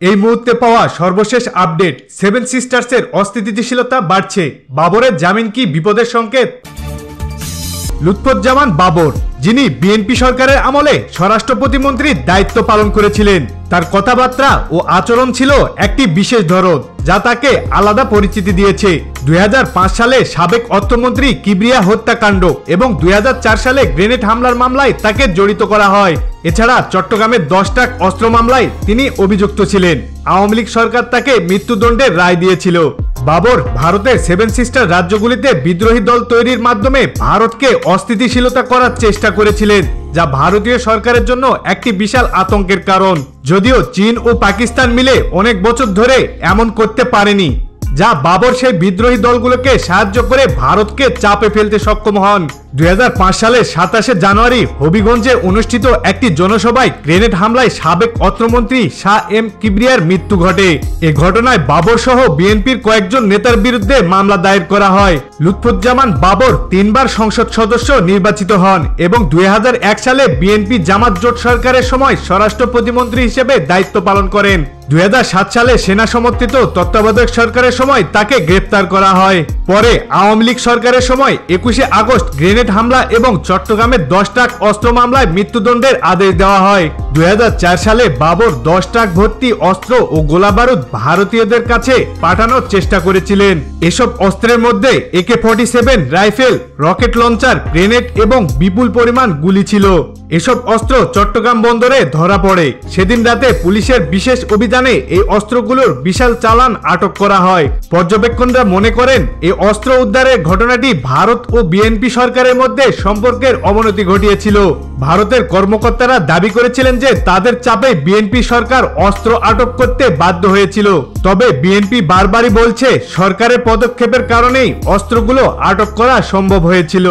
এই মুহূর্তে পাওয়া সর্বশেষ আপডেট, সেভেন সিস্টার্সের অস্থিতিশীলতা বাড়ছে, বাবরের জামিন কি বিপদের সংকেত? লুৎফুজ্জামান বাবর, যিনি বিএনপি সরকারের আমলে স্বরাষ্ট্র প্রতিমন্ত্রীর দায়িত্ব পালন করেছিলেন, তার কথাবার্তা ও আচরণ ছিল একটি বিশেষ ধরন, যা তাকে আলাদা পরিচিতি দিয়েছে। 2005 সালে সাবেক অর্থমন্ত্রী কিবরিয়া হত্যাকাণ্ড এবং 2004 সালে গ্রেনেড হামলার মামলায় তাকে জড়িত করা হয়। এছাড়া চট্টগ্রামের 10 ট্রাক অস্ত্র মামলায় তিনি অভিযুক্ত ছিলেন। আওয়ামী লীগ সরকার তাকে মৃত্যুদণ্ডের রায় দিয়েছিল। বাবর ভারতের সেভেন সিস্টার রাজ্যগুলিতে বিদ্রোহী দল তৈরির মাধ্যমে ভারতকে অস্থিতিশীলতা করার চেষ্টা করেছিলেন, যা ভারতীয় সরকারের জন্য একটি বিশাল আতঙ্কের কারণ। যদিও চীন ও পাকিস্তান মিলে অনেক বছর ধরে এমন করতে পারেনি, যা বাবর সেই বিদ্রোহী দলগুলোকে সাহায্য করে ভারতকে চাপে ফেলতে সক্ষম হন। 2005 সালের 27 জানুয়ারি হবিগঞ্জে অনুষ্ঠিত একটি জনসভায় গ্রেনেড হামলায় সাবেক অর্থমন্ত্রী শাহ এম কিবরিয়ার মৃত্যু ঘটে। এ ঘটনায় বাবর সহ বিএনপির কয়েকজন নেতার বিরুদ্ধে মামলা দায়ের করা হয়। লুৎফুজ্জামান বাবর 3 বার সংসদ সদস্য নির্বাচিত হন এবং 2001 সালে বিএনপি জামাত জোট সরকারের সময় স্বরাষ্ট্র প্রতিমন্ত্রী হিসেবে দায়িত্ব পালন করেন। 2007 সালে সেনা সমর্থিত তত্ত্বাবধায়ক সরকারের সময় তাকে গ্রেপ্তার করা হয়। পরে আওয়ামী লীগ সরকারের সময় 21 আগস্ট গ্রেনেড হামলা এবং চট্টগ্রামের 10 ট্রাক অস্ত্র মামলায় মৃত্যুদণ্ডের আদেশ দেওয়া হয়। 2004 সালে বাবর 10 ট্রাক ভর্তি অস্ত্র ও গোলাবারুদ ভারতীয়দের কাছে পাঠানোর চেষ্টা করেছিলেন। এসব অস্ত্রের মধ্যে AK-47 rifle, rocket launcher, grenade এবং বিপুল পরিমাণ গুলি ছিল। এসব অস্ত্র চট্টগ্রাম বন্দরে ধরা পড়ে। সেদিন রাতে পুলিশের বিশেষ অভিযানে এই অস্ত্রগুলোর বিশাল চালান আটক করা হয়। পর্যবেক্ষকরা মনে করেন এই অস্ত্র উদ্ধারের ঘটনাটি ভারত ও বিএনপি সরকারের মধ্যে সম্পর্কের অবনতি ঘটিয়েছিল। ভারতের কর্মকর্তারা দাবি করেছিলেন যে তাদের চাপে বিএনপি সরকার অস্ত্র আটক করতে বাধ্য হয়েছিল। তবে বিএনপি বারবারই বলছে সরকারের পদক্ষেপের কারণেই অস্ত্রগুলো আটক করা সম্ভব হয়েছিল।